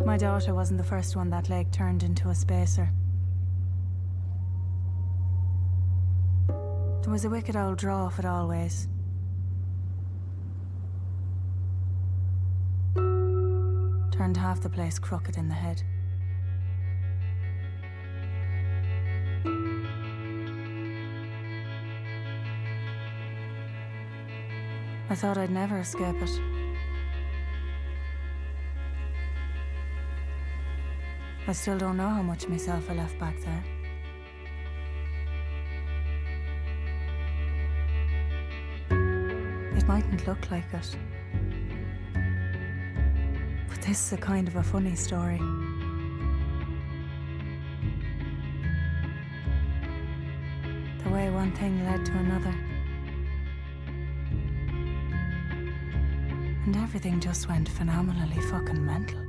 My daughter wasn't the first one that lake turned into a spacer. There was a wicked old draw of it always. Turned half the place crooked in the head. I thought I'd never escape it. I still don't know how much of myself I left back there. It mightn't look like it. But this is a kind of a funny story. The way one thing led to another. And everything just went phenomenally fucking mental.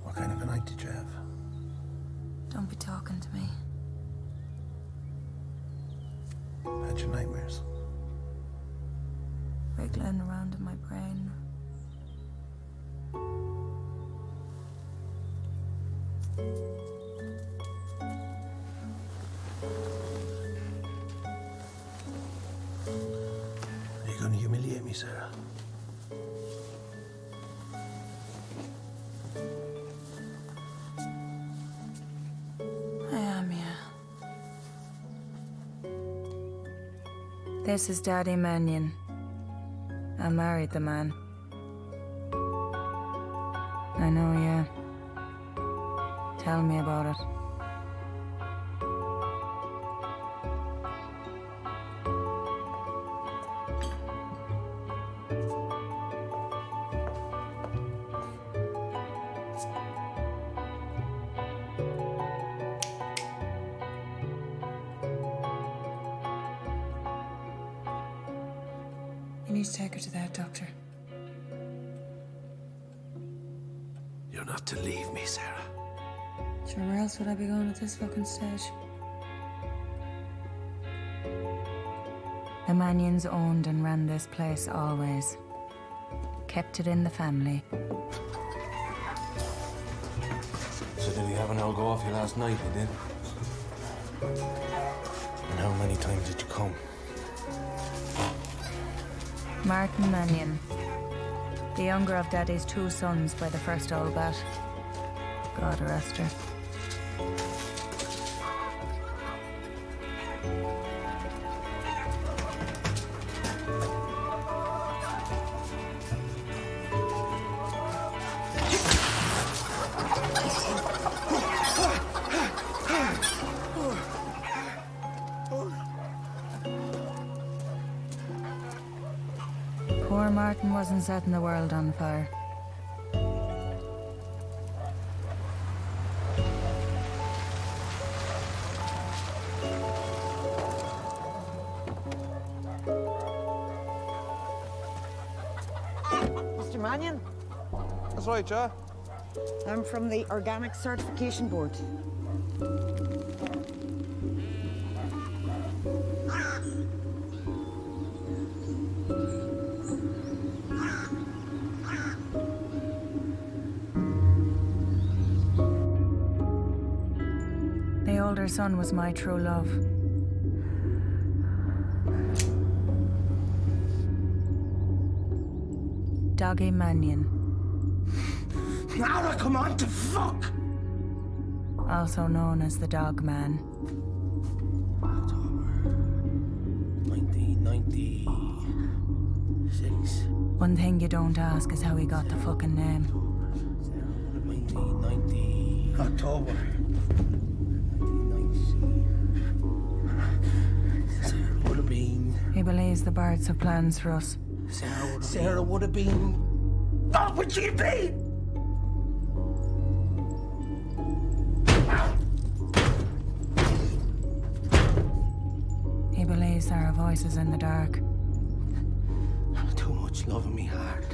What kind of a night did you have? Don't be talking to me. Had your nightmares? Wriggling around in my brain. Are you going to humiliate me, Sarah? I am, yeah. This is Daddy Mannion. I married the man. I know, yeah. Tell me about it. You need to take her to the head doctor. You're not to leave me, Sarah. Sure, where else would I be going at this fucking stage? The Mannions owned and ran this place always. Kept it in the family. So did he have an old go off you last night, he did? And how many times did you come? Martin Mannion. The younger of Daddy's two sons by the first old bat. God arrest her. Martin wasn't setting the world on fire. Mr. Mannion, That's right, yeah. I'm from the Organic Certification Board. The older son was my true love. Doggy Mannion, Now I come on to fuck! also known as the Dog Man. October 1996. One thing you don't ask is how he got the fucking name. 1990. October. 1996. Sarah would have been. He believes the birds have plans for us. Sarah would have been. What would she be? He believes there are voices in the dark. Too much love in me heart.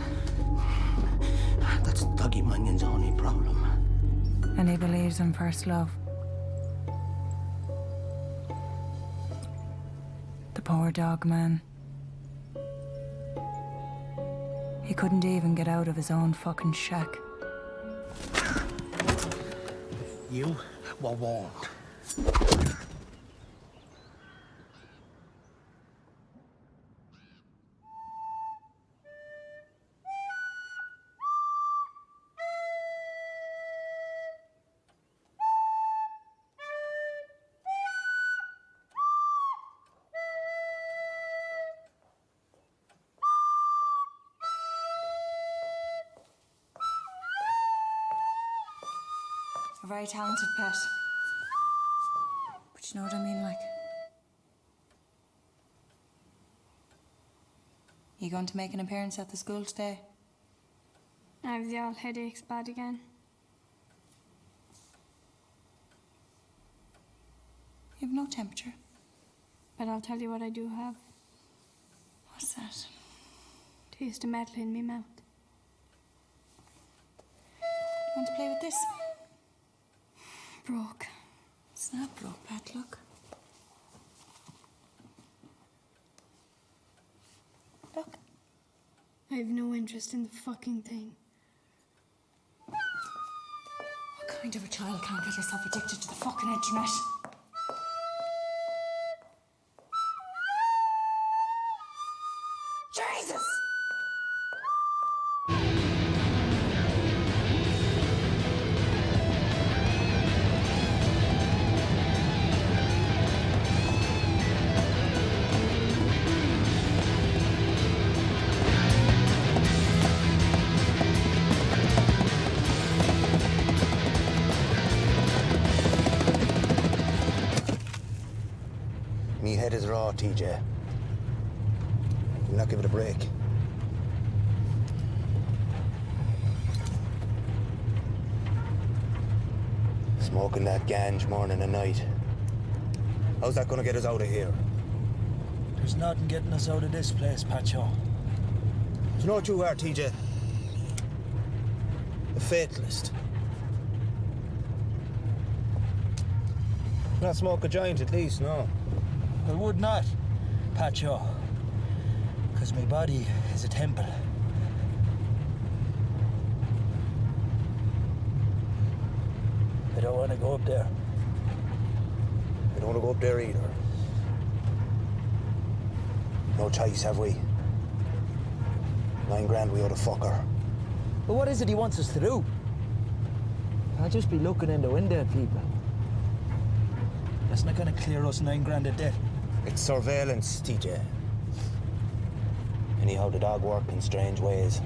That's Dougie Mannion's only problem. And he believes in first love. The poor Dog Man. He couldn't even get out of his own fucking shack. You were warned. A very talented pet. But you know what I mean, like? You going to make an appearance at the school today? I have the old headaches bad again. You have no temperature. But I'll tell you what I do have. What's that? Taste of metal in me mouth. You want to play with this? Broke. It's not broke, Pat, look. Look. I have no interest in the fucking thing. What kind of a child can't get herself addicted to the fucking internet? Jesus! Me head is raw, TJ. You'll not give it a break. Smoking that ganj morning and night. How's that gonna get us out of here? There's nothing getting us out of this place, Pacho. Do you know what you are, TJ? A fatalist. Not smoke a joint, at least, no. I would not, Pacho. Because my body is a temple. I don't want to go up there. I don't want to go up there either. No choice, have we? 9 grand, we ought to fuck her. But what is it he wants us to do? I'll just be looking in the window at people. That's not gonna clear us 9 grand of debt. It's surveillance, TJ. Anyhow, the dog work in strange ways.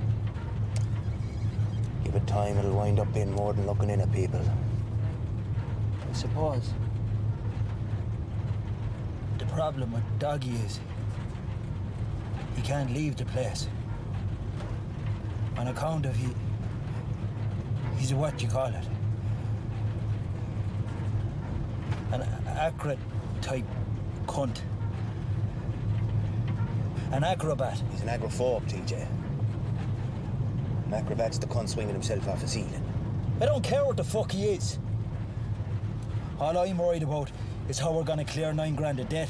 Give it time, it'll wind up being more than looking in at people. I suppose. The problem with Doggy is he can't leave the place. On account of he's a what you call it? An accurate type cunt. An acrobat. He's an agrophobe, TJ. An acrobat's the cunt swinging himself off a ceiling. I don't care what the fuck he is. All I'm worried about is how we're gonna clear 9 grand of debt.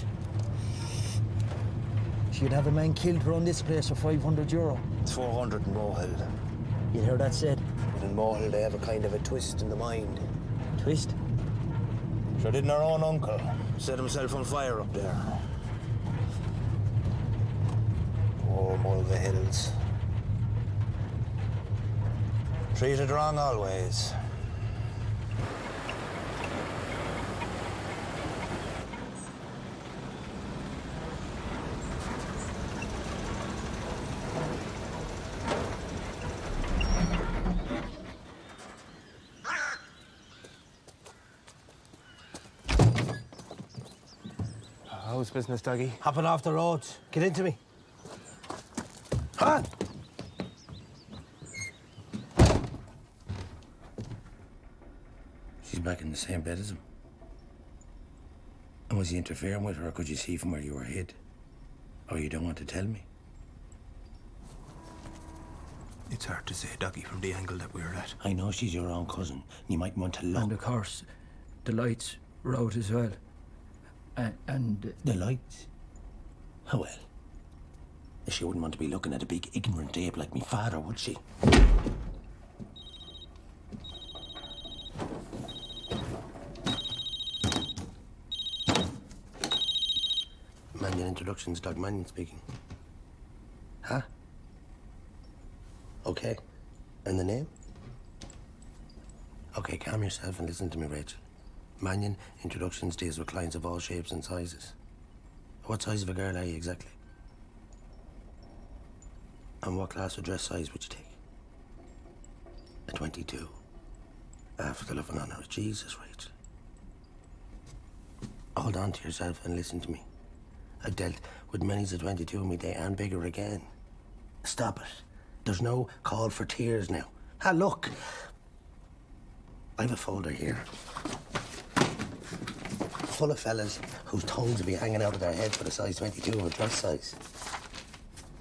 She'd have a man killed around this place for €500. It's 400 in Mohill. You hear that said? But in Mohill they have a kind of a twist in the mind. Twist? Sure didn't our own uncle set himself on fire up there. Oh, Mulva Hills. Treated wrong always. How's business, Doggy? Hopping off the roads. Get into me. On! She's back in the same bed as him. And was he interfering with her, or could you see from where you were hid? Or you don't want to tell me? It's hard to say, Doggy, from the angle that we're at. I know she's your own cousin. You might want to look. And of course, the lights were out as well. And The lights? How well? She wouldn't want to be looking at a big ignorant ape like me father, would she? Mannion Introductions, Doug Mannion speaking. Huh? Okay. And the name? Okay, calm yourself and listen to me, Rachel. Mannion Introductions deals with clients of all shapes and sizes. What size of a girl are you exactly? And what class of dress size would you take? A 22. After the love and honour of Jesus, Rachel. Hold on to yourself and listen to me. I've dealt with many's a 22 in my day and bigger again. Stop it. There's no call for tears now. Ah, look. I've a folder here. Full of fellas whose tongues will be hanging out of their head for the size 22 of a dress size.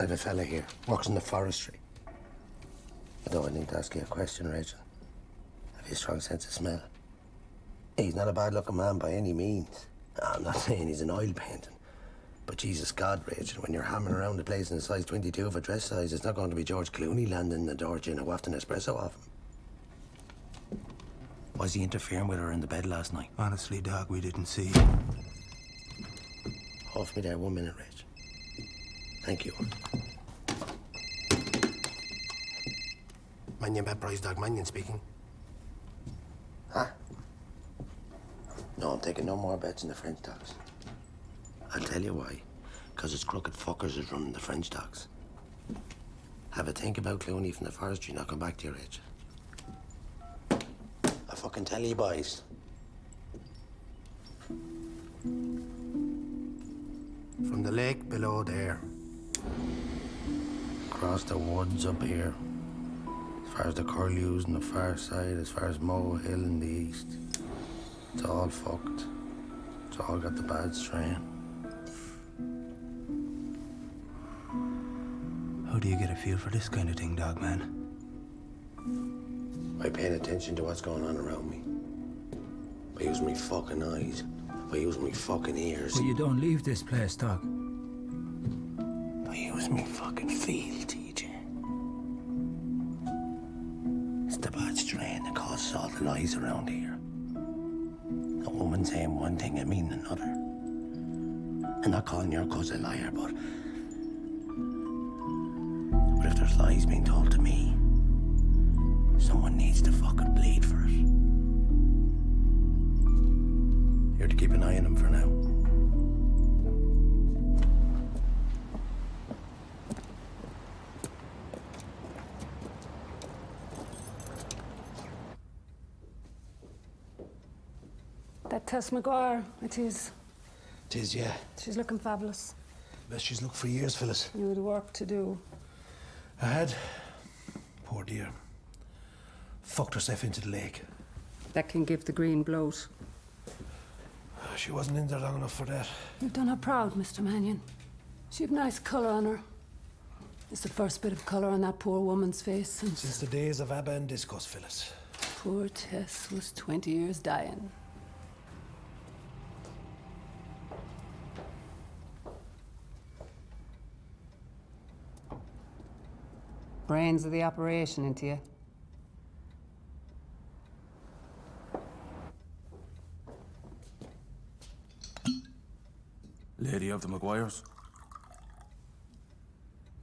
I've a fella here, works in the forestry. Although I need to ask you a question, Rachel. Have you a strong sense of smell? He's not a bad-looking man by any means. I'm not saying he's an oil painting. But Jesus God, Rachel, when you're hammering around the place in a size 22 of a dress size, it's not going to be George Clooney landing in the door gin and wafting espresso off him. Was he interfering with her in the bed last night? Honestly, Dog, we didn't see. Off me there 1 minute, Rachel. Thank you. Mannion Bet Price, Dog Mannion speaking. Huh? No, I'm taking no more bets in the French dogs. I'll tell you why. Because it's crooked fuckers is running the French dogs. Have a think about Clooney from the forestry and I'll come back to you, Rachel. I fucking tell you, boys. From the lake below there. Across the woods up here. As far as the Curlews on the far side, as far as Moe Hill in the east. It's all fucked. It's all got the bad strain. How do you get a feel for this kind of thing, Dog Man? By paying attention to what's going on around me. By using my fucking eyes. By using my fucking ears. But you don't leave this place, Doc. By using me fucking feel, TJ. It's the bad strain that causes all the lies around here. A woman saying one thing and meaning another. I'm not calling your cousin a liar, but if there's lies being told to me, someone needs to fucking bleed for it. You're to keep an eye on him for now. That Tess McGuire, it is. Tis, yeah. She's looking fabulous. Best she's looked for years, Phyllis. You had work to do. I had. poor dear. Fucked herself into the lake. That can give the green bloat. She wasn't in there long enough for that. You've done her proud, Mr. Mannion. She had nice colour on her. It's the first bit of colour on that poor woman's face since... Since the days of ABBA and discos, Phyllis. Poor Tess was 20 years dying. Brains of the operation into you. Lady of the Maguires.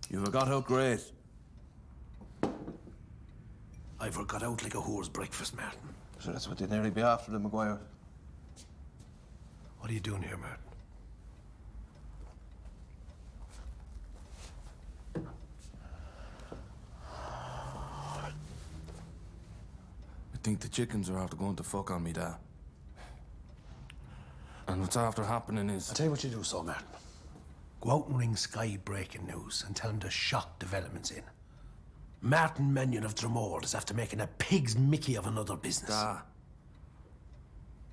You got out great. Ivor got out like a whore's breakfast, Martin. So that's what they nearly be after the Maguires. What are you doing here, Martin? I think the chickens are after going to fuck on me, Dad. And what's after happening is... I'll tell you what you do, so, Martin. Go out and ring Sky breaking news and tell them there's shock developments in. Martin Mannion of Dromore is after making a pig's mickey of another business. Dad.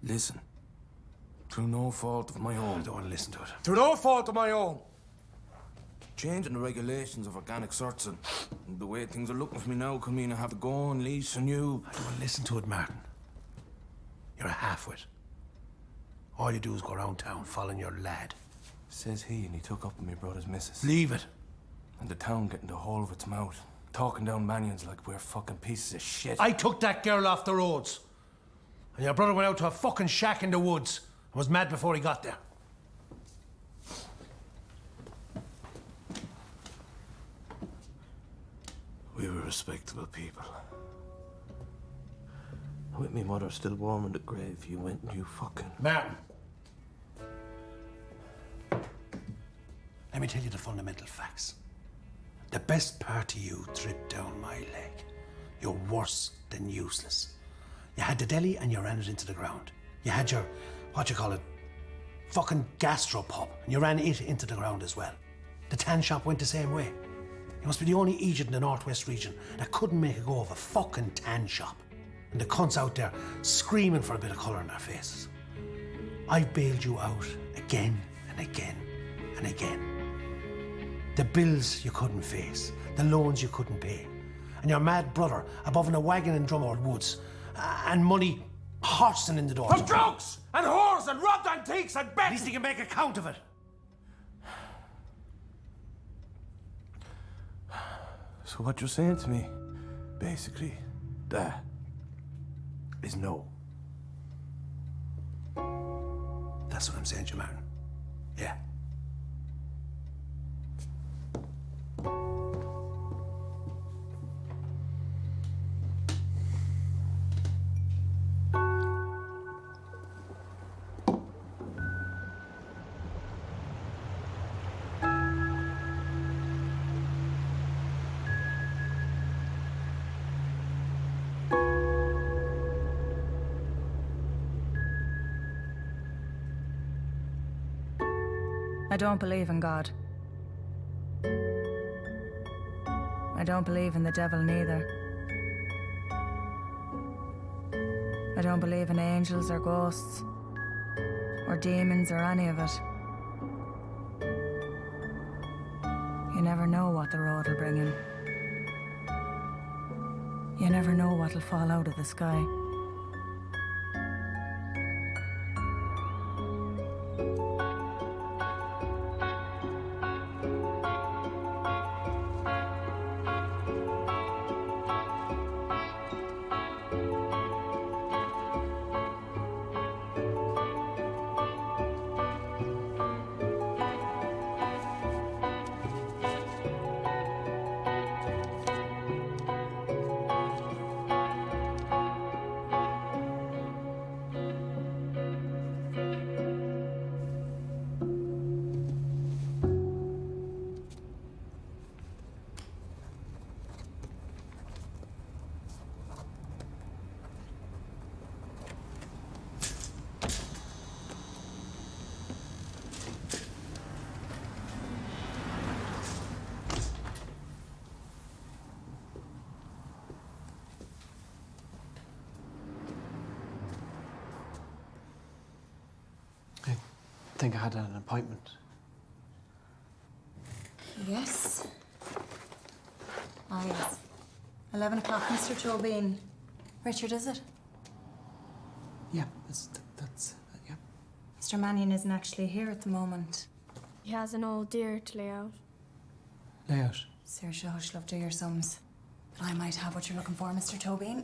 Listen. Through no fault of my own. I don't want to listen to it. Through no fault of my own. Changing the regulations of organic sorts and the way things are looking for me now could mean I have to go on leash on you. I don't want to listen to it, Martin. You're a half-wit. All you do is go around town following your lad. Says he, and he took up with my brother's missus. Leave it. And the town getting the whole of its mouth. Talking down Mannions like we're fucking pieces of shit. I took that girl off the roads. And your brother went out to a fucking shack in the woods and was mad before he got there. We were respectable people. With me mother still warm in the grave, you went and you fucking... Martin. Let me tell you the fundamental facts. The best part of you dripped down my leg. You're worse than useless. You had the deli and you ran it into the ground. You had your, fucking gastropub, and you ran it into the ground as well. The tan shop went the same way. You must be the only Egypt in the Northwest region that couldn't make a go of a fucking tan shop. And the cunts out there screaming for a bit of colour in their faces. I've bailed you out again and again and again. The bills you couldn't face, the loans you couldn't pay, and your mad brother above in a wagon in Drummold Woods, and money horsing in the door. From drugs and whores and robbed antiques and bets! At least he can make a count of it. So what you're saying to me, basically, that is no. That's what I'm saying to you, Martin. Yeah. I don't believe in God. I don't believe in the devil neither. I don't believe in angels or ghosts, or demons or any of it. You never know what the road will bring in. You never know what'll fall out of the sky. think I had an appointment. Yes. Ah, yes. 11 o'clock, Mr. Tobin. Richard, is it? Yeah, yeah. Mr. Mannion isn't actually here at the moment. He has an old deer to lay out. Layout. Saoirse Hush love do your sums. But I might have what you're looking for, Mr. Tobin.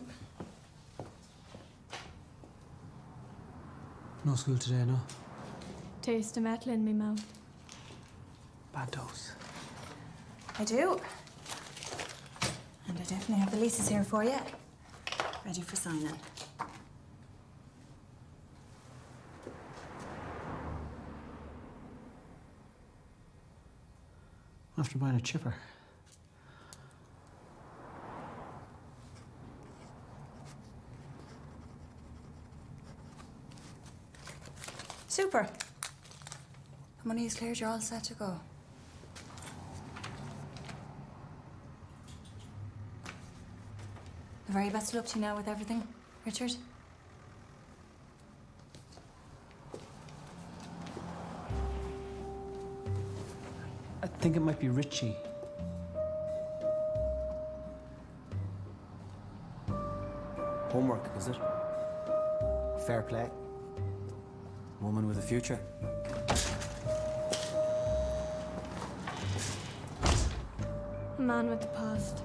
No school today, no? Taste the metal in me mouth. Bad dose. I do. And I definitely have the leases here for you. Ready for signing. After buying a chipper. Super. The money is cleared, you're all set to go. The very best of luck to you now with everything, Richard. I think it might be Richie. Homework, is it? Fair play. Woman with a future. A man with the past.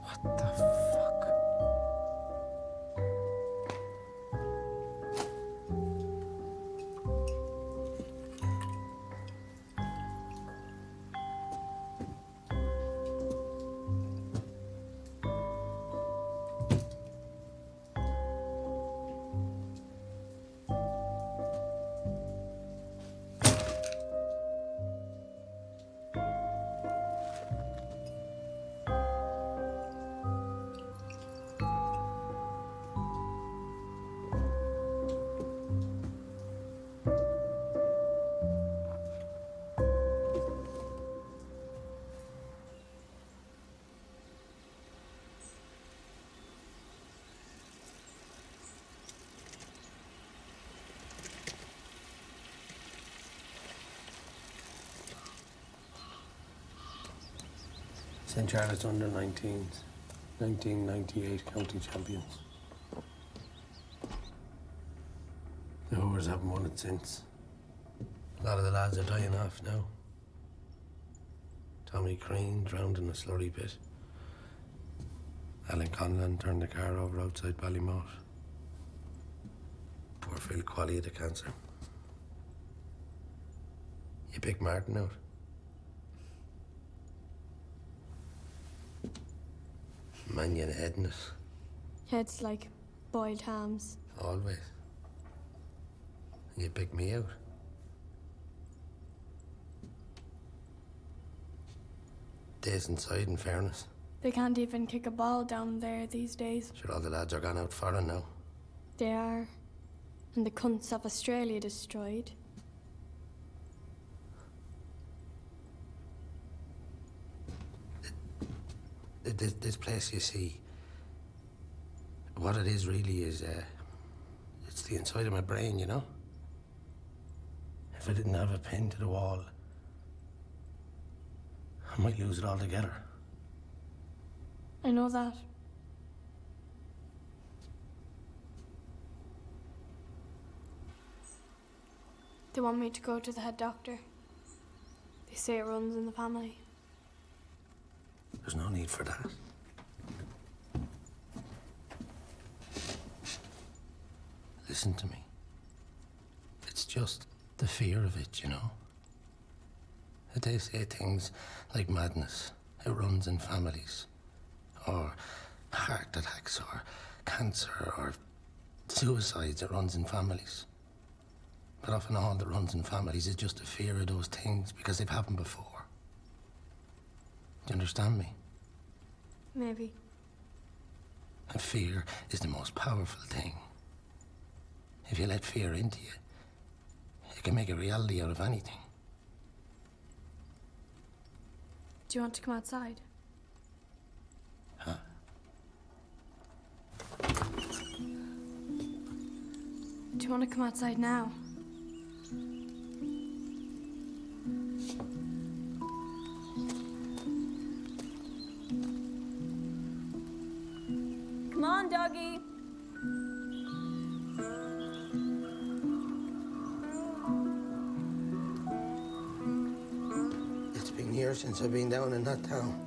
What the fuck? St. Charles under 19s, 1998 county champions. The Hoovers haven't won it since. A lot of the lads are dying off now. Tommy Crane drowned in a slurry pit. Alan Conlon turned the car over outside Ballymote. Poor Phil Qualley had a cancer. You pick Martin out. Mannion heading it, Heads like boiled hams. always. And you pick me out. stays inside, in fairness. They can't even kick a ball down there these days. Sure, all the lads are gone out foreign now. They are. And the cunts of Australia destroyed. This place, you see, what it is really is, it's the inside of my brain, you know? If I didn't have a pin to the wall, I might lose it altogether. I know that. They want me to go to the head doctor. They say it runs in the family. There's no need for that. Listen to me. It's just the fear of it, you know? They say things like madness, it runs in families, or heart attacks, or cancer, or suicides, it runs in families. But often all that runs in families is just a fear of those things because they've happened before. Do you understand me? Maybe. And fear is the most powerful thing. If you let fear into you, it can make a reality out of anything. Do you want to come outside? Huh? Do you want to come outside now? Come on, doggy. It's been years since I've been down in that town.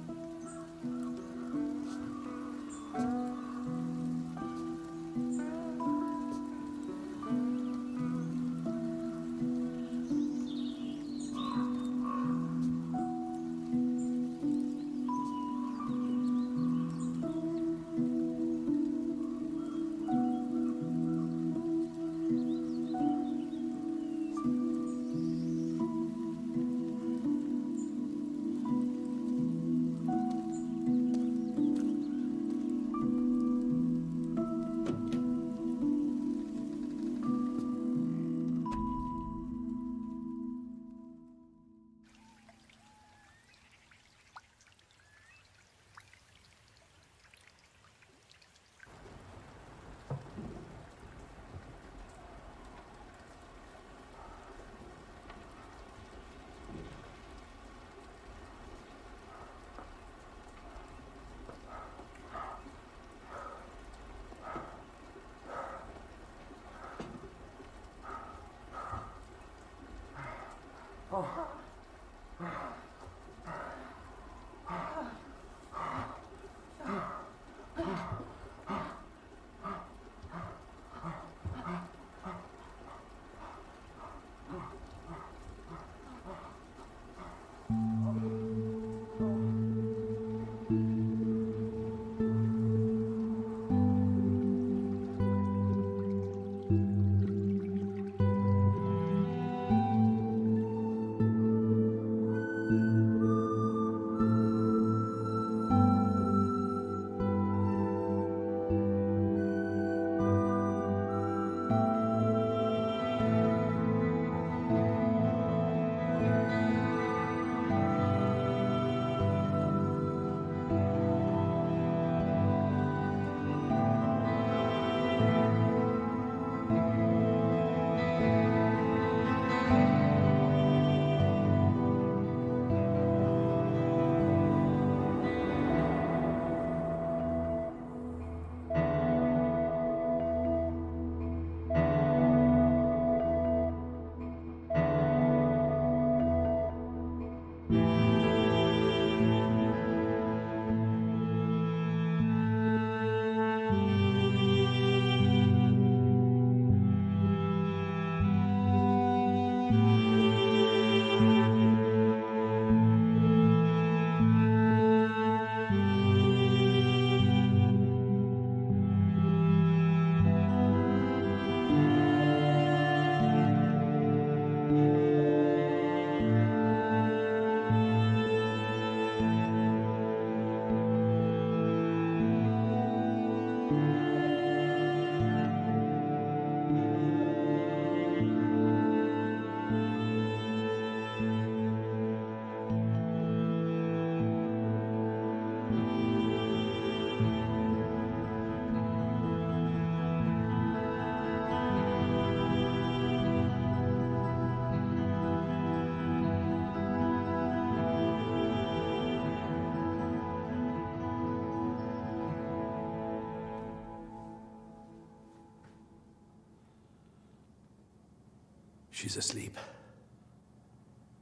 She's asleep.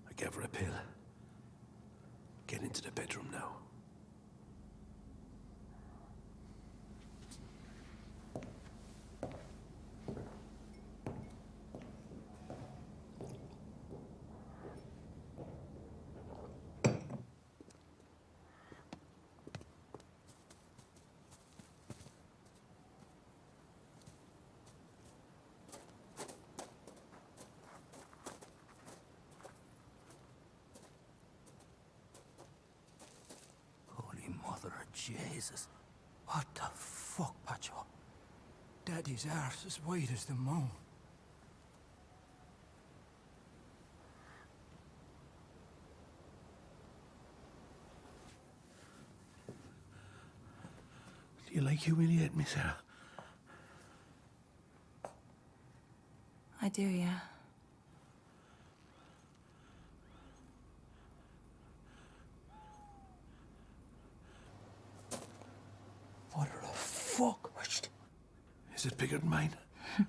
I gave her a pill. Get into the bedroom now. Mother of Jesus. What the fuck, Pacho? Daddy's arse as white as the moon. Do you like humiliating me, Sarah? I do, yeah. What the fuck? Is it bigger than mine? Oh,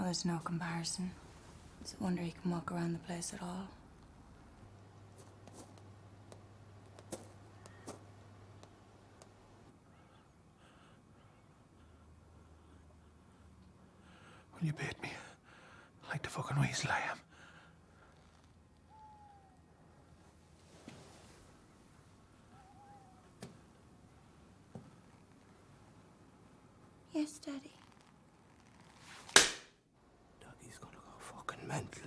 there's no comparison. It's a wonder he can walk around the place at all. Will you bait me? Like the fucking weasel I am. Yes, Daddy. Daddy's gonna go fucking mental.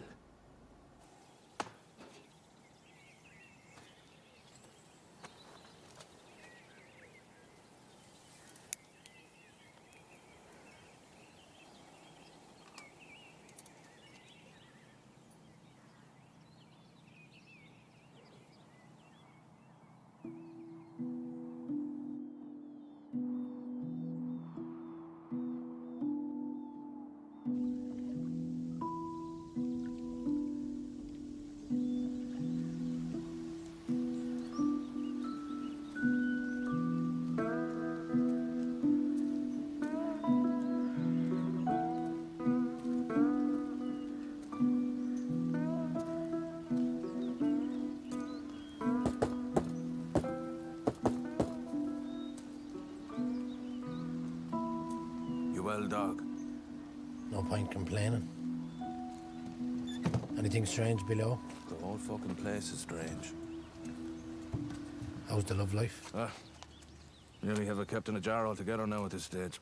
Well, dog. No point complaining. Anything strange below? The whole fucking place is strange. How's the love life? Nearly have it kept in a jar altogether now at this stage.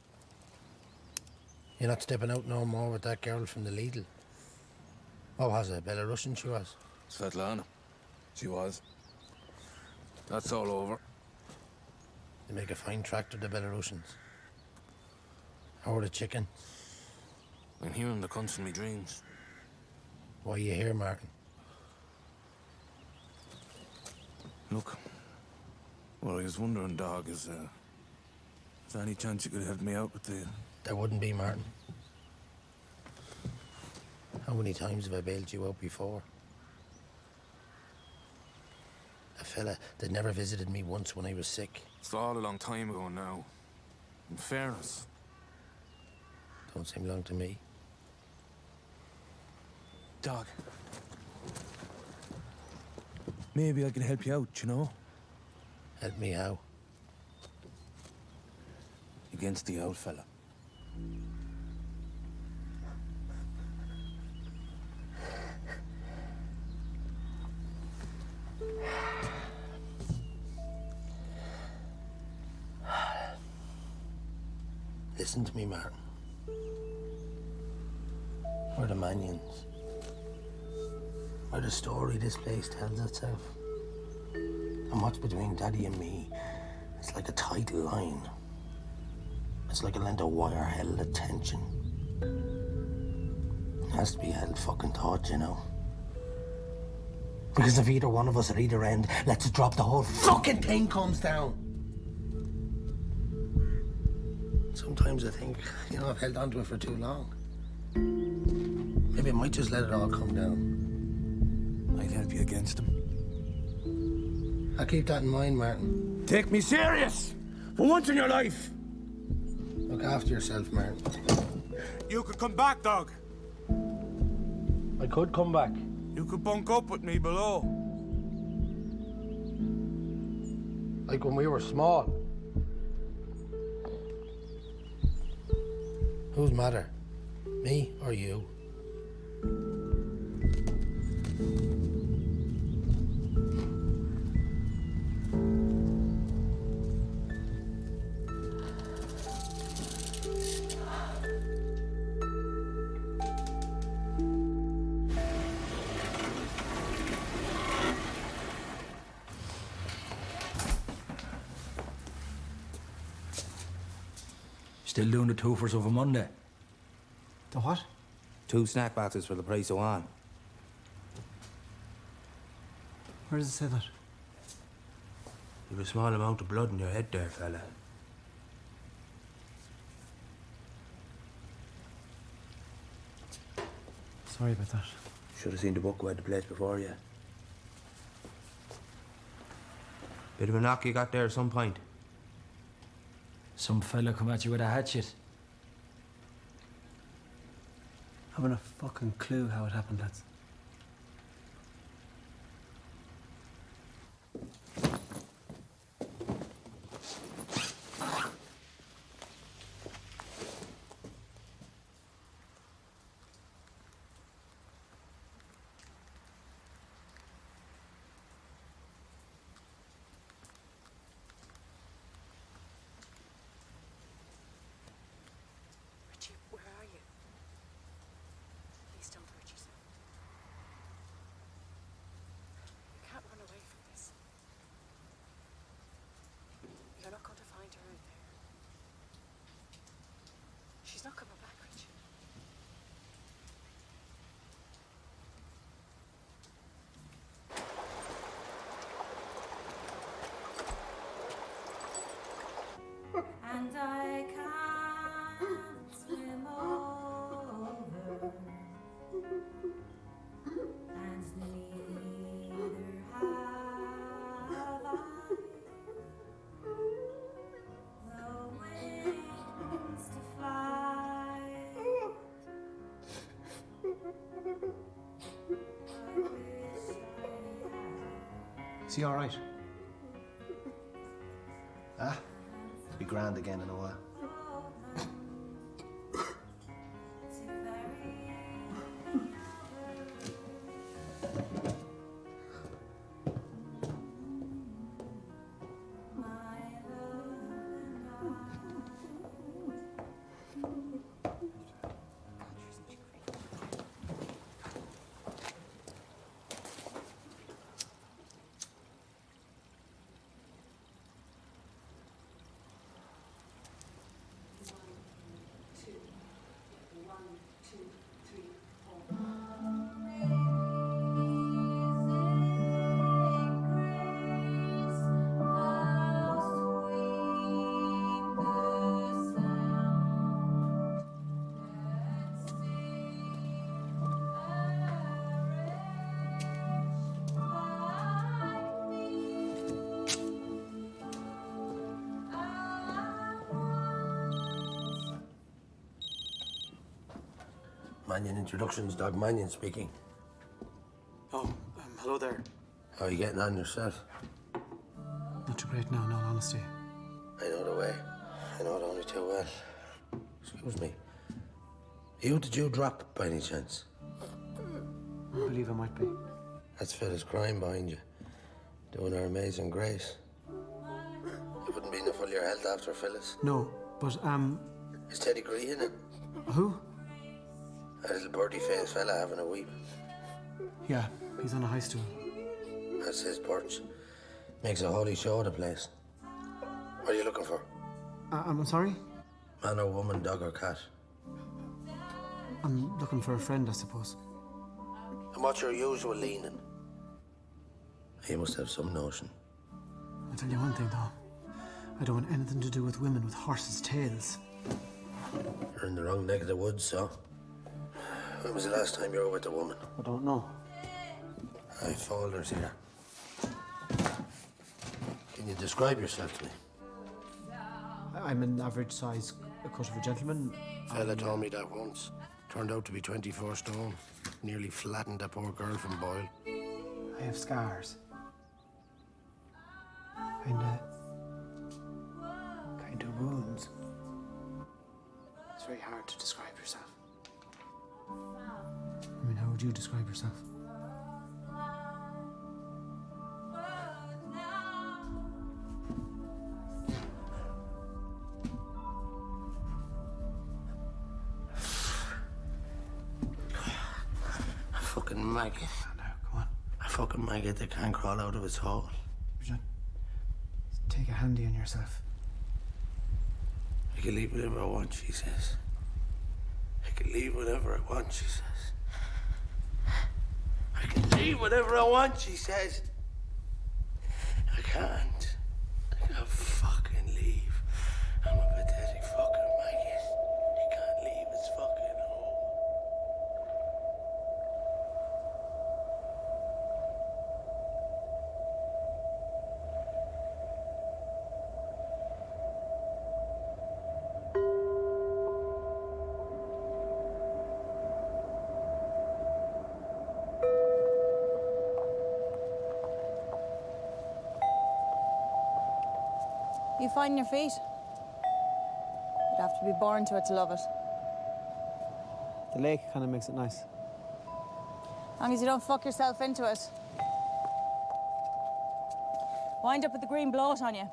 You're not stepping out no more with that girl from the Lidl? What was it, Belarusian she was? Svetlana. She was. That's all over. They make a fine tractor, the Belarusians. Or the chicken. I'm hearing the cunts in me dreams. Why are you here, Martin? Look, what I was wondering, dog, is there any chance you could help me out with the... There wouldn't be, Martin. How many times have I bailed you out before? A fella that never visited me once when I was sick. It's all a long time ago now. In fairness. Don't seem long to me. Dog. Maybe I can help you out, you know? Help me how? Against the old fella. Listen to me, Martin. We're the Manions. We're the story this place tells itself. And what's between Daddy and me, it's like a tight line. It's like a length of wire held at tension. It has to be held fucking taut, you know. Because if either one of us at either end lets it drop, the whole fucking thing comes down. Sometimes I think, you know, I've held onto it for too long. Maybe I might just let it all come down. I'd help you against him. I'll keep that in mind, Martin. Take me serious! For once in your life! Look after yourself, Martin. You could come back, dog. I could come back. You could bunk up with me below. Like when we were small. Who's madder? Me or you? Still doing the twofers over Monday. The what? 2 snack boxes for the price of one. Where does it say that? You've a small amount of blood in your head there, fella. Sorry about that. Should have seen the book who had the place before you. Bit of a knock you got there at some point. Some fella come at you with a hatchet. Haven't a fucking clue how it happened, lads. Richie, where are you? Please don't hurt yourself. You can't run away from this. You're not going to find her out there. She's not coming back, Richie. And I can't swim over, and neither have I the wings to fly. I wish I had. Is he all right? Ah, he'll be grand again in a while. Mannion Introductions, Doug Mannion speaking. Oh, hello there. How are you getting on yourself? Not too great now, in all honesty. I know the way. I know it only too well. Excuse me. You, did you drop by any chance? I believe I might be. That's Phyllis Crime behind you, doing her amazing grace. You wouldn't be in the full of your health after Phyllis. No, but, Is Teddy Gree in it? who? A little birdie-faced fella having a weep. Yeah, he's on a high stool. That's his perch. Makes a holy show of the place. What are you looking for? I'm sorry? Man or woman, dog or cat? I'm looking for a friend, I suppose. And what's your usual leaning? You must have some notion. I'll tell you one thing, though. I don't want anything to do with women with horses' tails. You're in the wrong neck of the woods, so. When was the last time you were with a woman? I don't know. Aye, folders here. Can you describe yourself to me? I'm an average size cut of a gentleman. Fella told me that once. Turned out to be 24 stone. Nearly flattened that poor girl from Boyle. I have scars. Kind of wounds. It's very hard to describe yourself. I mean, how would you describe yourself? A fucking maggot. No, come on. A fucking maggot that can't crawl out of its hole. John, take a handy on yourself. I can leave whenever I want, she says. I can leave whenever I want, she says. I can leave whenever I want, she says. I can't. I can't fucking leave. I'm a pathetic fucking maggot. He can't leave his fucking home. You finding your feet? You'd have to be born to it to love it. The lake kind of makes it nice. As long as you don't fuck yourself into it. Wind up with the green bloat on you.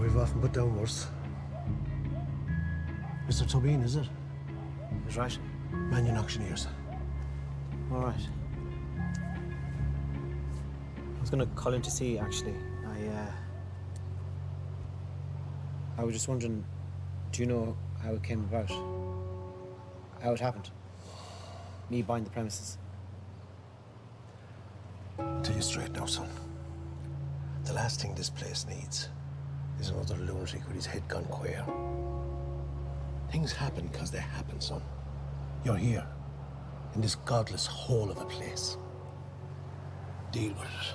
We've often put down worse. Mr. Tobin, is it? He's right. Mannion Auctioneers. All right. I was going to call in to see, actually. I was just wondering, do you know how it came about? How it happened? Me buying the premises? I'll tell you straight now, son. The last thing this place needs is another lunatic with his head gone queer. Things happen because they happen, son. You're here, in this godless hole of a place. Deal with it.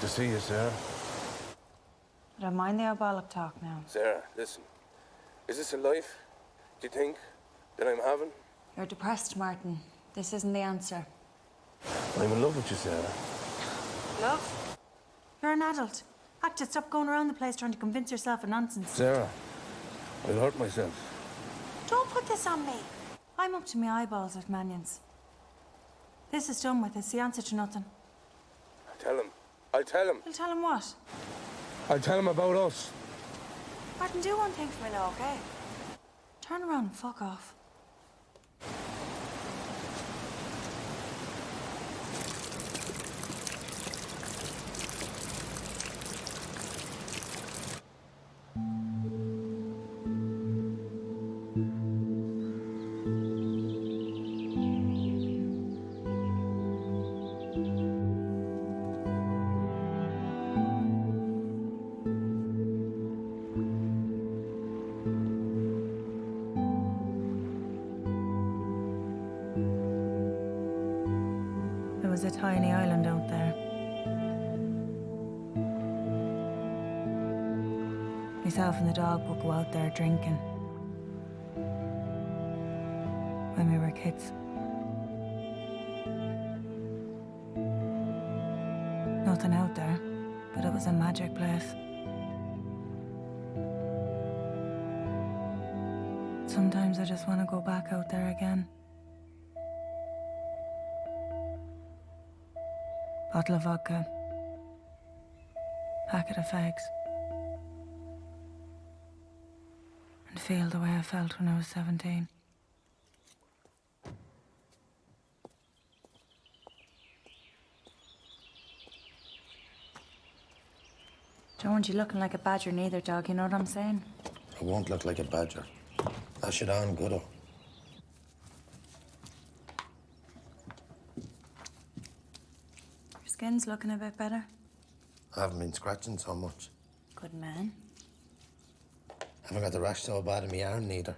to see you, Sarah. I don't mind the bollock talk now. Sarah, listen. Is this a life, do you think, that I'm having? You're depressed, Martin. This isn't the answer. I'm in love with you, Sarah. Love? You're an adult. Act it. Stop going around the place trying to convince yourself of nonsense. Sarah, I'll hurt myself. Don't put this on me. I'm up to my eyeballs with Manions. This is done with. It's the answer to nothing. I'll tell him. I'll tell him. You'll tell him what? I'll tell him about us. Martin, do one thing for me now, okay? Turn around and fuck off. There was a tiny island out there. Myself and the dog would go out there drinking. When we were kids. Nothing out there, but it was a magic place. Sometimes I just want to go back out there again. Bottle of vodka. Packet of fags. And feel the way I felt when I was 17. Don't want you looking like a badger neither, dog, you know what I'm saying? I won't look like a badger. Lash it on, goodo. Your skin's looking a bit better. I haven't been scratching so much. Good man. Haven't got the rash so bad in my arm neither.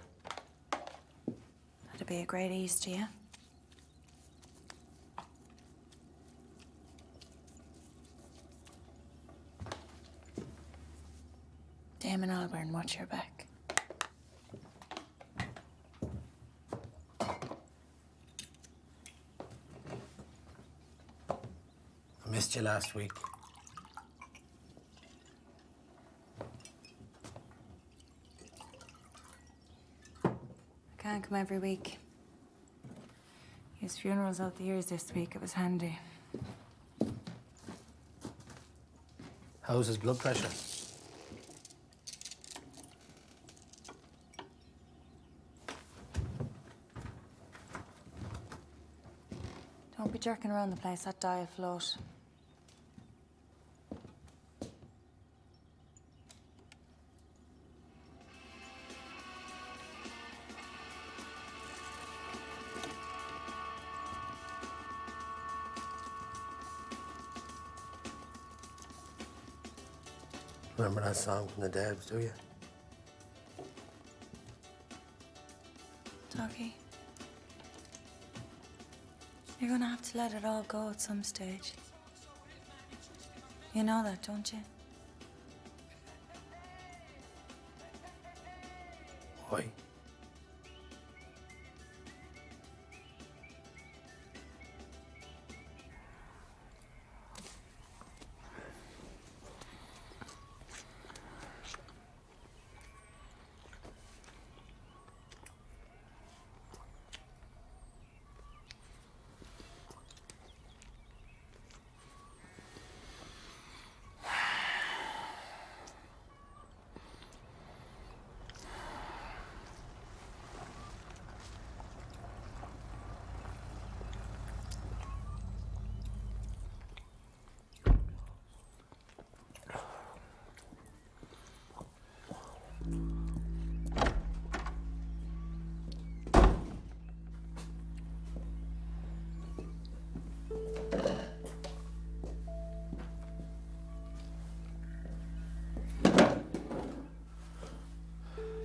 That'd be a great ease to you. Damon Albarn, watch your back. I missed you last week. I can't come every week. His funeral's out the years this week. It was handy. How's his blood pressure? Don't be jerking around the place. That dye will float. Remember that song from the Debs, do you? Doggy. You're gonna have to let it all go at some stage. You know that, don't you? Why?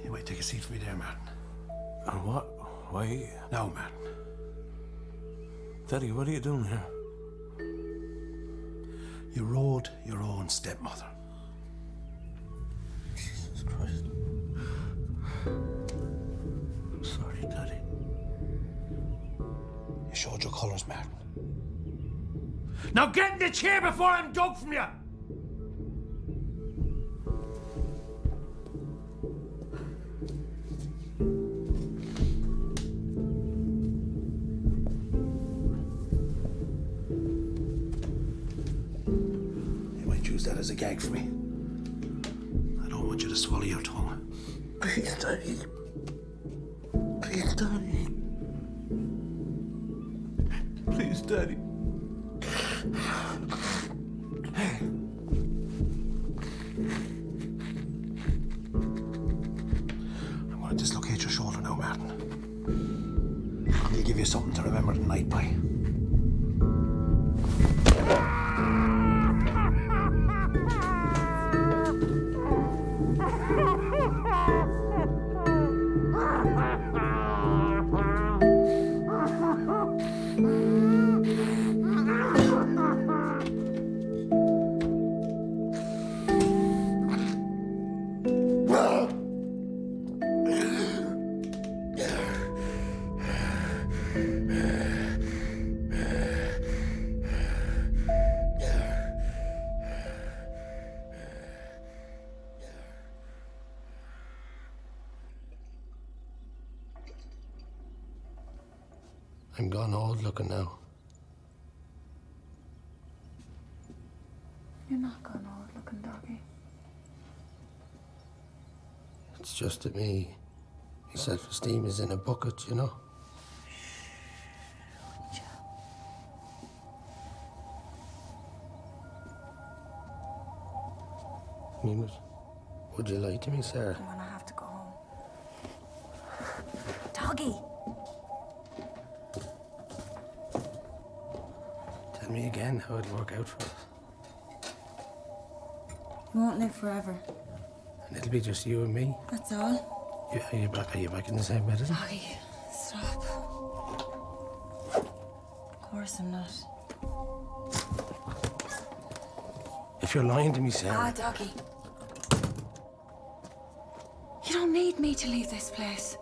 You might take a seat for me there, Martin. And what? Why? Now, Martin. Daddy, what are you doing here? You rode your own stepmother. Jesus Christ. I'm sorry, Daddy. You showed your colours, Martin. Now get in the chair before I'm dug from you! You might use that as a gag for me. I don't want you to swallow your tongue. Please, Daddy. Please, Daddy. Please, Daddy. I'm going to dislocate your shoulder now, Martin. I'll give you something to remember the night by. I'm gone old looking now. You're not gone old looking, doggy. It's just that me self-esteem is in a bucket, you know? I mean, would you lie to me, Sarah? I'm gonna have to go home. Doggy! Tell me again how it'd work out for us. You won't live forever. And it'll be just you and me. That's all. Are you back in the same bed as me? Doggy, stop. Of course I'm not. If you're lying to me, Sarah. Doggy. You don't need me to leave this place.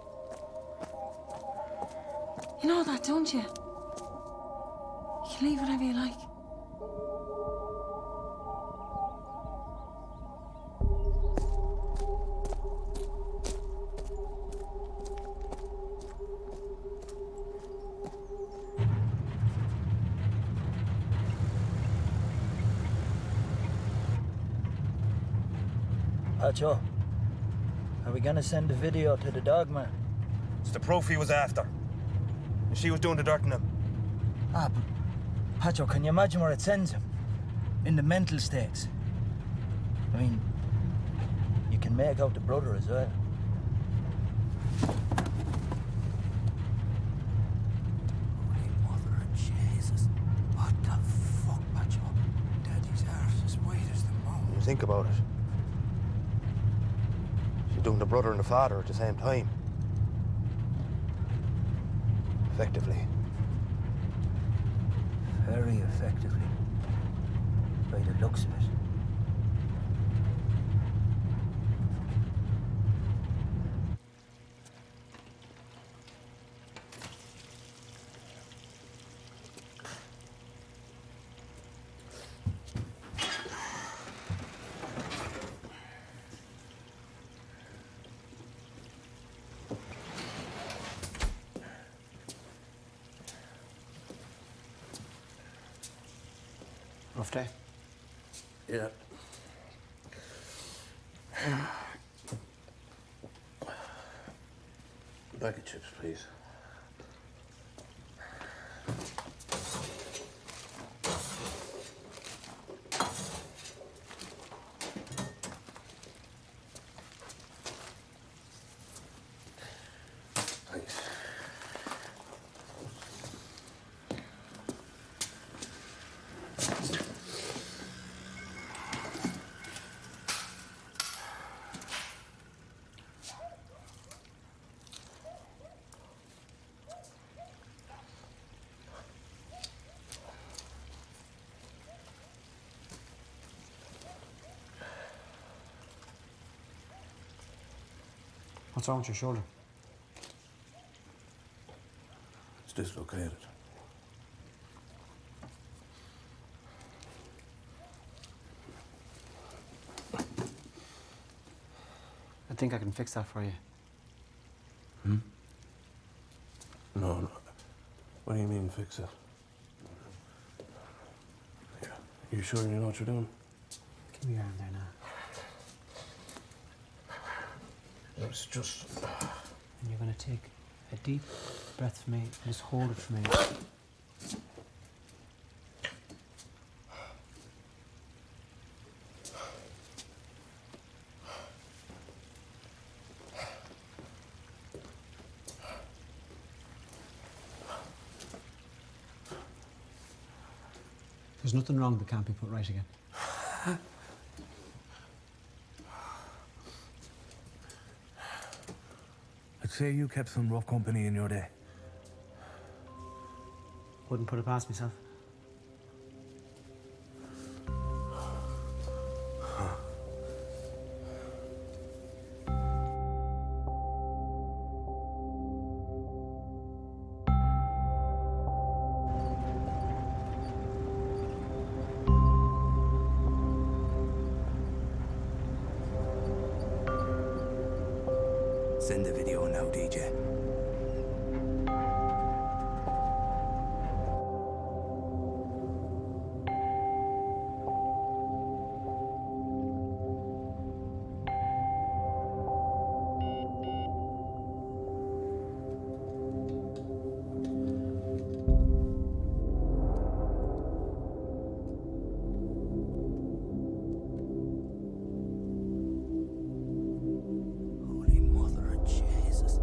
You know that, don't you? You can leave whenever you like. Joe, are we gonna send the video to the dog man? It's the proof he was after. And she was doing the dirt in him. But Pacho, can you imagine where it sends him? In the mental states. I mean, you can make out the brother as well. Holy mother of Jesus. What the fuck, Pacho? Daddy's arse is white as the moon. When you think about it, she's doing the brother and the father at the same time. Effectively. Very effectively. By the looks of it. Rough day? Yeah. Bag of chips, please. Thanks. What's wrong with your shoulder? It's dislocated. I think I can fix that for you. No. What do you mean, fix it? Yeah. You sure you know what you're doing? Give me your arm there now. It's just... And you're going to take a deep breath for me and just hold it for me. There's nothing wrong that can't be put right again. I'd say you kept some rough company in your day. Wouldn't put it past myself. Send the video now, DJ. Holy Mother of Jesus.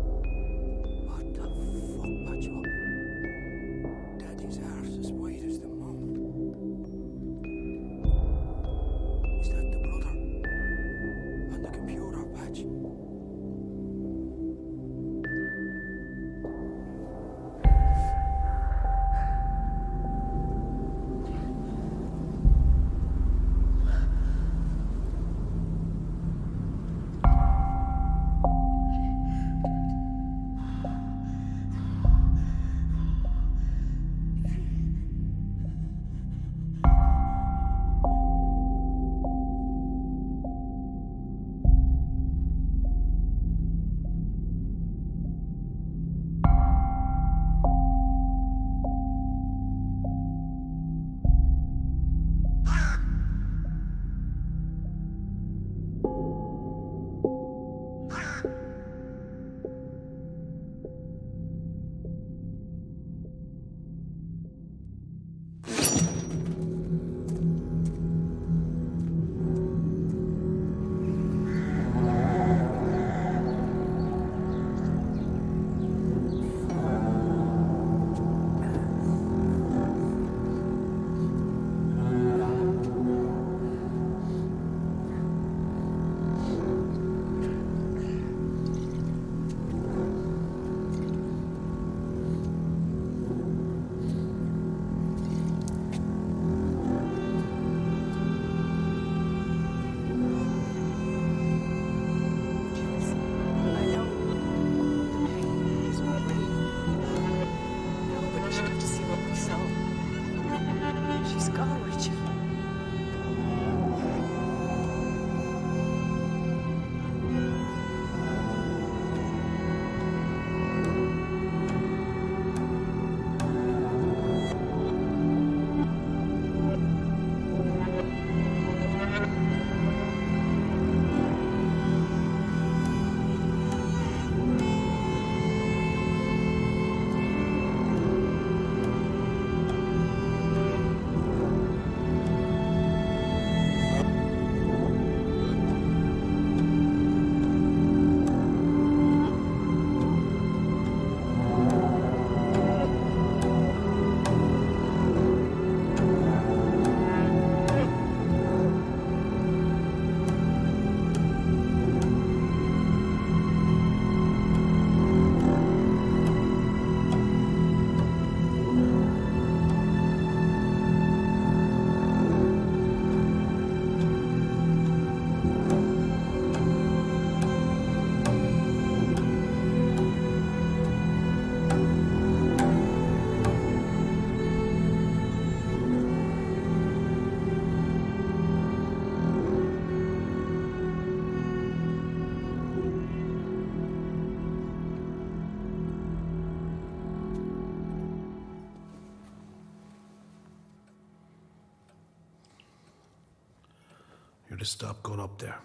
stop going up there.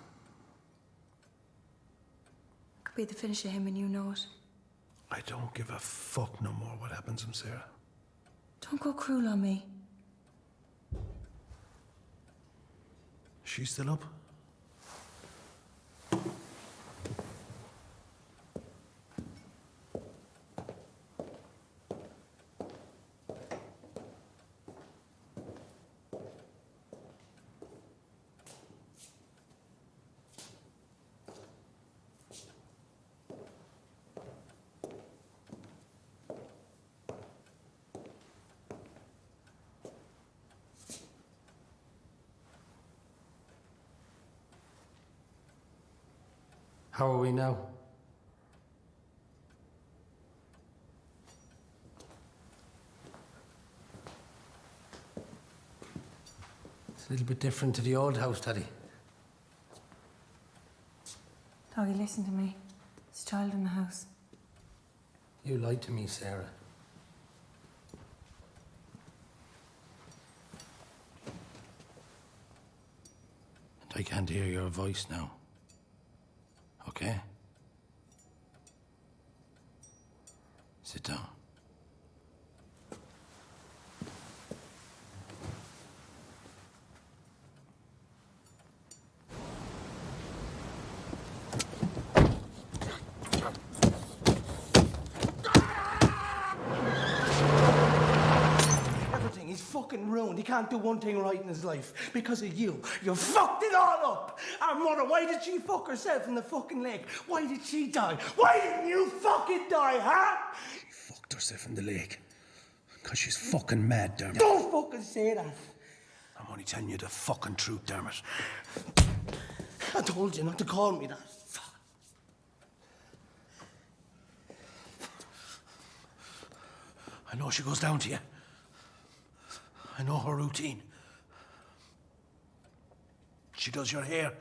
Could be the finish of him and you know it. I don't give a fuck no more what happens to him, Sarah. Don't go cruel on me. She's still up? How are we now? It's a little bit different to the old house, Daddy. Doggy, listen to me. There's a child in the house. You lied to me, Sarah. And I can't hear your voice now. Okay? Sit down. Everything, he's fucking ruined. He can't do one thing right in his life because of you. You fucked it all up. Our mother, why did she fuck herself in the fucking leg? Why did she die? Why didn't you fucking die, huh? She fucked herself in the leg. Because she's fucking mad, Dermot. Don't fucking say that. I'm only telling you the fucking truth, Dermot. I told you not to call me that. Fuck. I know she goes down to you. I know her routine. She does your hair.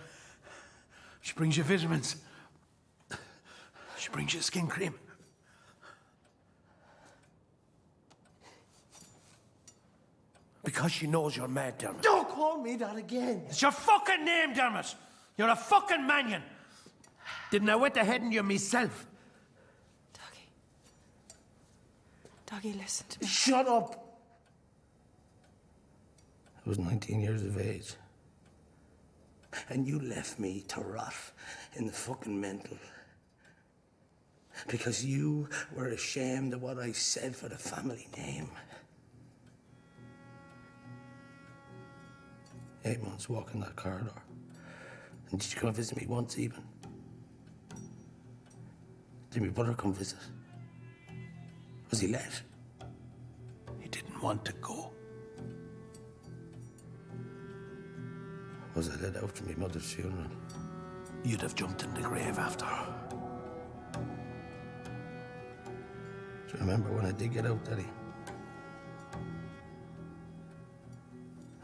She brings you vitamins. She brings you skin cream. Because she knows you're mad, Dermot. Don't call me that again. It's your fucking name, Dermot. You're a fucking manion. Didn't I wet the head in you myself? Doggy, listen to me. Shut up. I was 19 years of age. And you left me to rot in the fucking mental. Because you were ashamed of what I said for the family name. 8 months walking that corridor. And did you come visit me once even? Did my brother come visit? Was he let? He didn't want to go. Was I let out to my mother's funeral? You'd have jumped in the grave after her. Do you remember when I did get out, Daddy?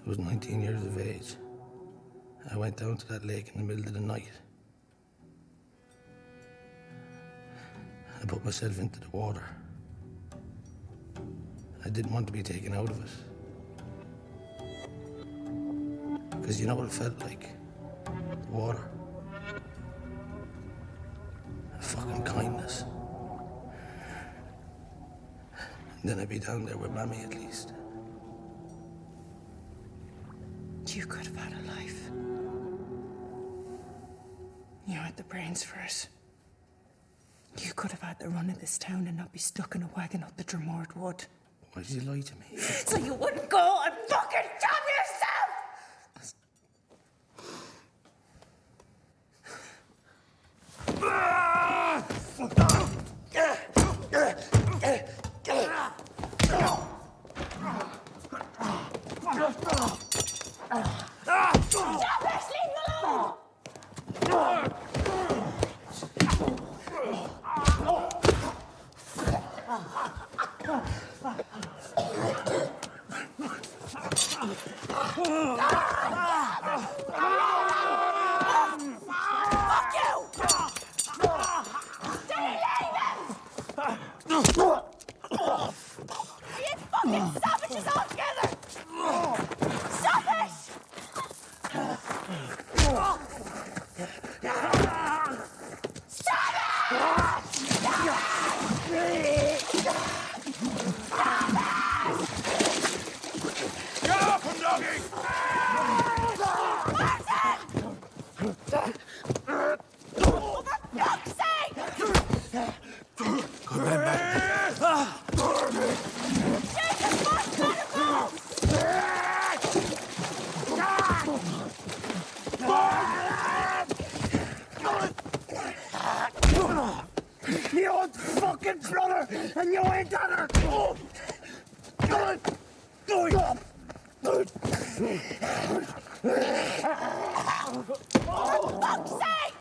I was 19 years of age. I went down to that lake in the middle of the night. I put myself into the water. I didn't want to be taken out of it. Because you know what it felt like? The water. A fucking kindness. And then I'd be down there with Mammy at least. You could have had a life. You had the brains for it. You could have had the run of this town and not be stuck in a wagon up the Dromord Wood. Why did you lie to me? So you wouldn't go and fucking jump yourself! Stop it! Leave me alone! Get off him, doggy! Good man, Matt. You old fucking brother, and you ain't done her! For fuck's sake!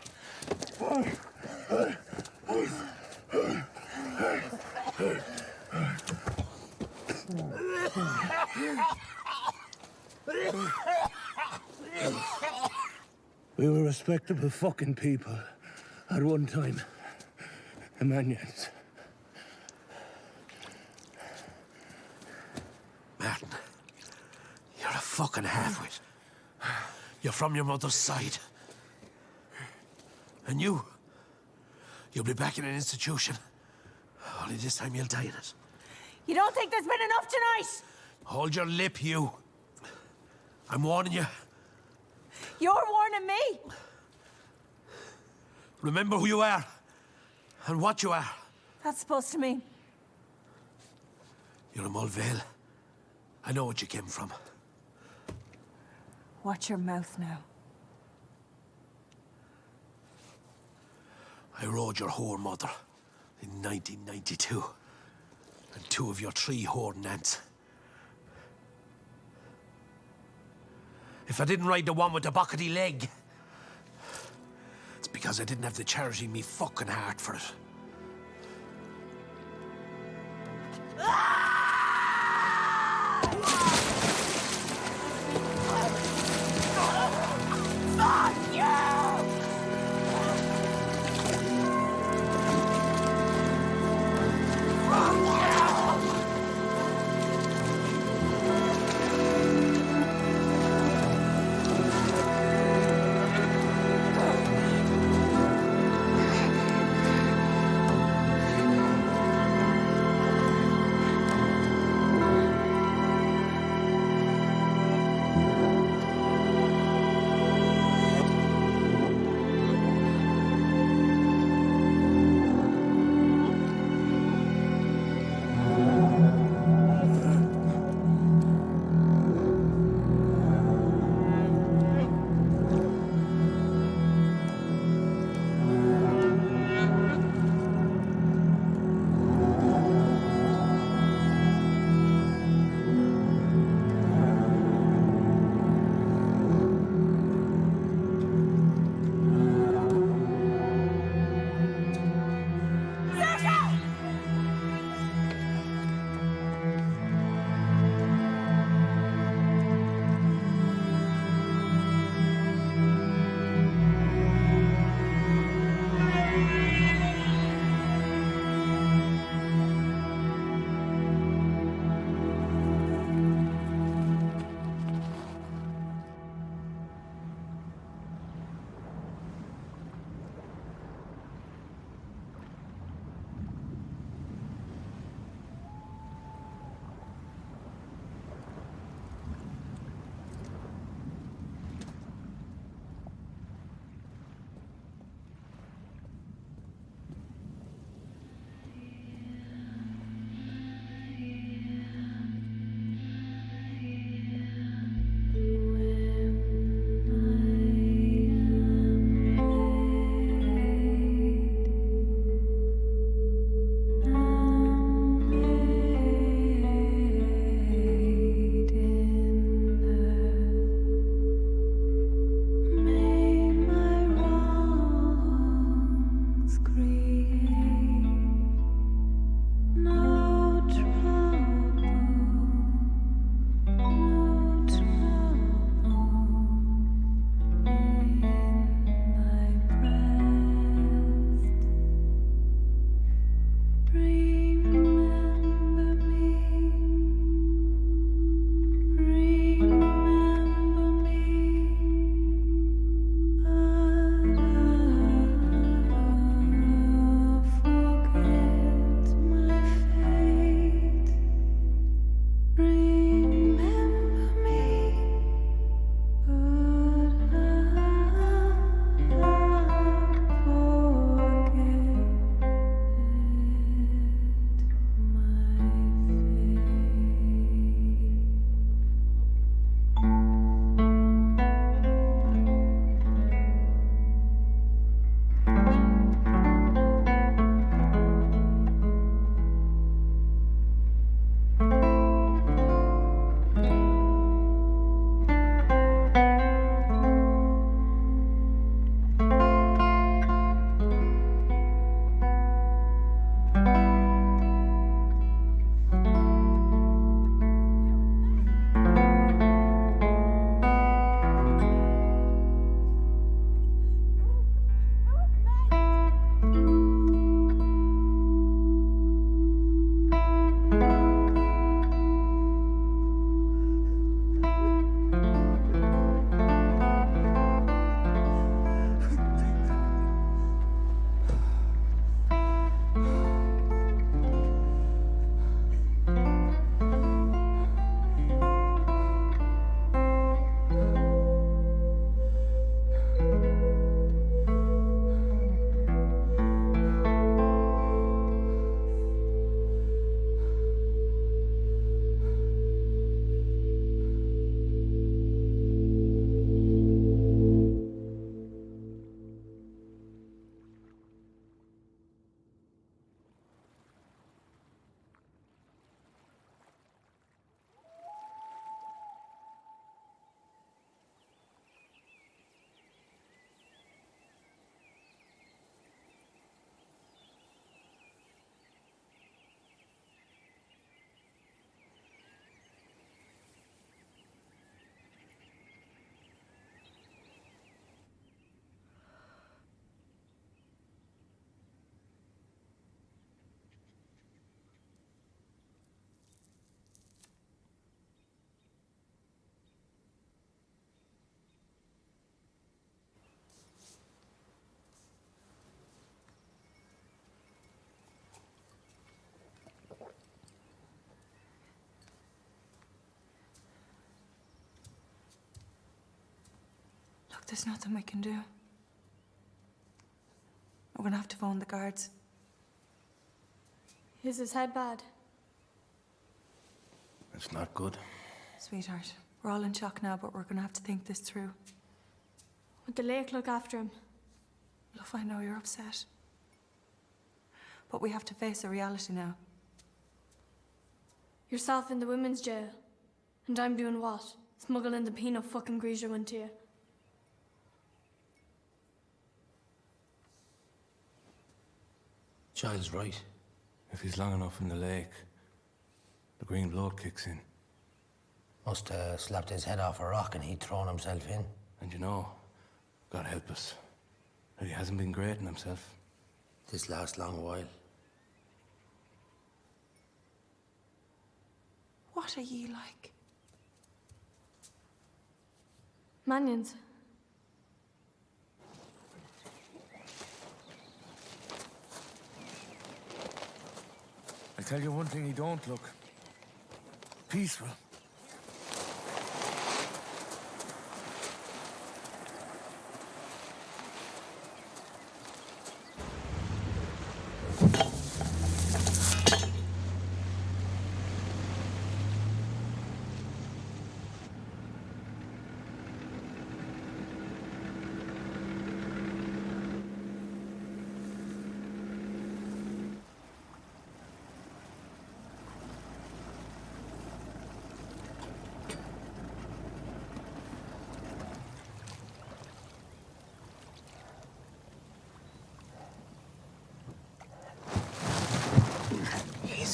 We were respectable fucking people at one time. Emanians. Martin, you're a fucking half-wit. You're from your mother's side. And you'll be back in an institution. Only this time you'll die in it. You don't think there's been enough tonight? Hold your lip, you. I'm warning you. You're warning me? Remember who you are. And what you are. That's supposed to mean. You're a Mulvale. I know what you came from. Watch your mouth now. I rode your whore mother in 1992. And 2 of your 3 whore nants. If I didn't ride the one with the buckety leg, it's because I didn't have the charity in me fucking heart for it. Fuck you! there's nothing we can do. We're gonna have to phone the guards. Is his head bad? It's not good. Sweetheart, we're all in shock now, but we're gonna have to think this through. Would the lake look after him? Love, I know you're upset. But we have to face a reality now. Yourself in the women's jail. And I'm doing what? Smuggling the peanut fucking greaser into you. Child's right. If he's long enough in the lake, the green blood kicks in. Must have slapped his head off a rock and he'd thrown himself in. And you know, God help us, that he hasn't been great in himself. This lasts long while. What are ye like? Manions. I'll tell you one thing, he don't look peaceful.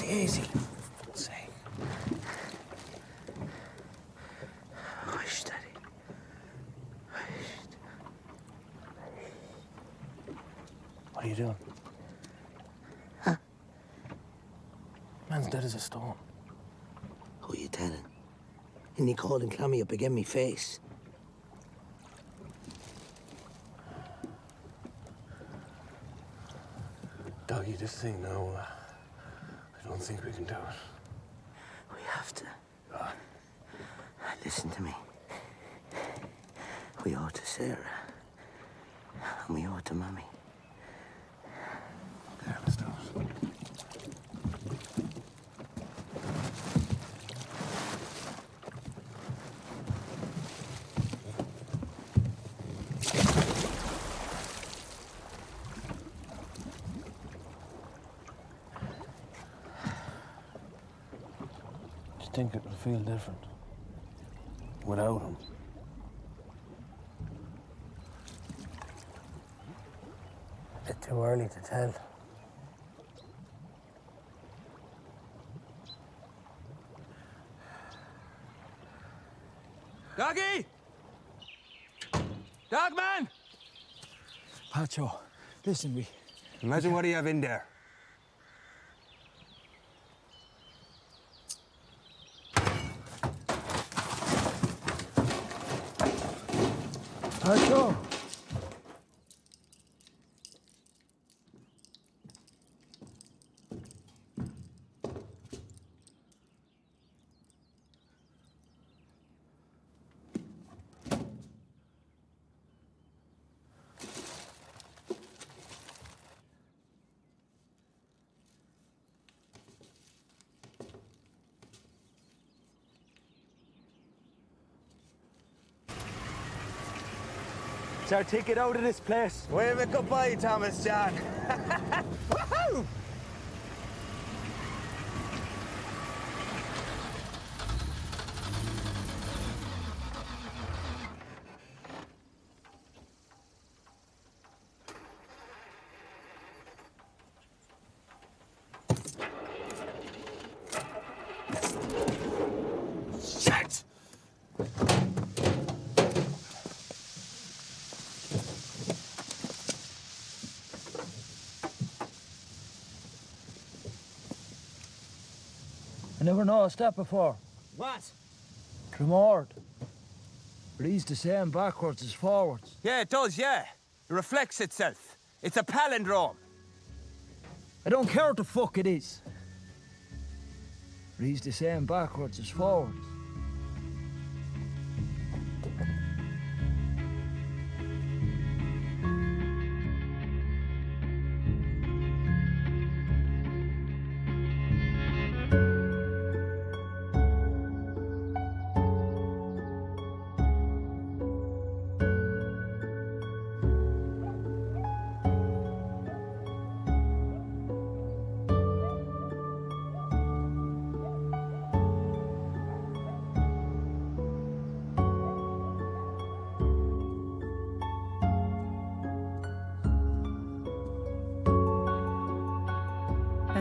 Easy. Say. Hush, Daddy. Hush. What are you doing? Huh? Man's dead as a stone. Who are you telling? And he called and clammed me up again me face. Doggy, this thing now, I don't think we can do it. We have to. Listen to me. We owe to Sarah. And we owe to Mummy. Yeah, let's do it. Do you think it will feel different without him? A bit too early to tell. Doggy! Dogman! Pacho, listen, we... Imagine what you have in there. Pacho! It's our ticket out of this place. Wave it goodbye, Thomas John. Woohoo! Shit! I never noticed that before. What? Tremord. Reads the same backwards as forwards. Yeah, it does, yeah. It reflects itself. It's a palindrome. I don't care what the fuck it is. Reads the same backwards as forwards.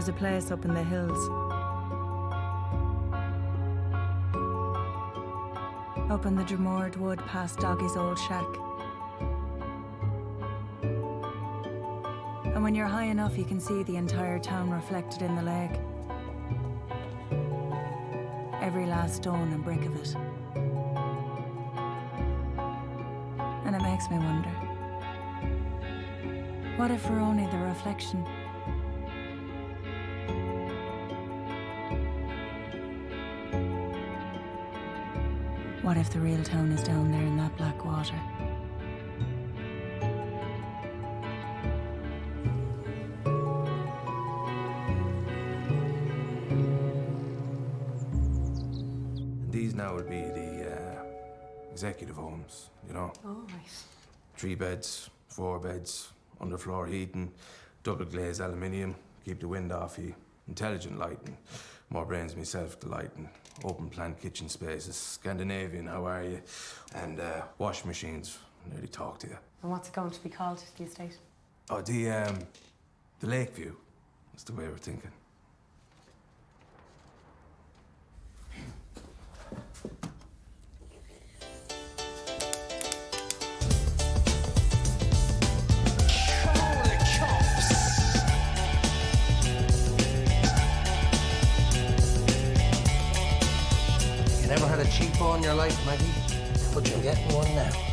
There's a place up in the hills. Up in the Dromord Wood past Doggy's old shack. And when you're high enough, you can see the entire town reflected in the lake. Every last stone and brick of it. And it makes me wonder, what if we're only the reflection? What if the real town is down there in that black water? These now will be the executive homes, you know. Oh, right. 3 beds, 4 beds, underfloor heating, double glazed aluminium, keep the wind off you, intelligent lighting, more brains myself to lighting, open plan kitchen spaces, Scandinavian, how are you? And wash machines, nearly talk to you. And what's it going to be called, the estate? Oh, the Lakeview, that's the way we're thinking. You never had a cheapo in your life, Maggie? But you're getting one now.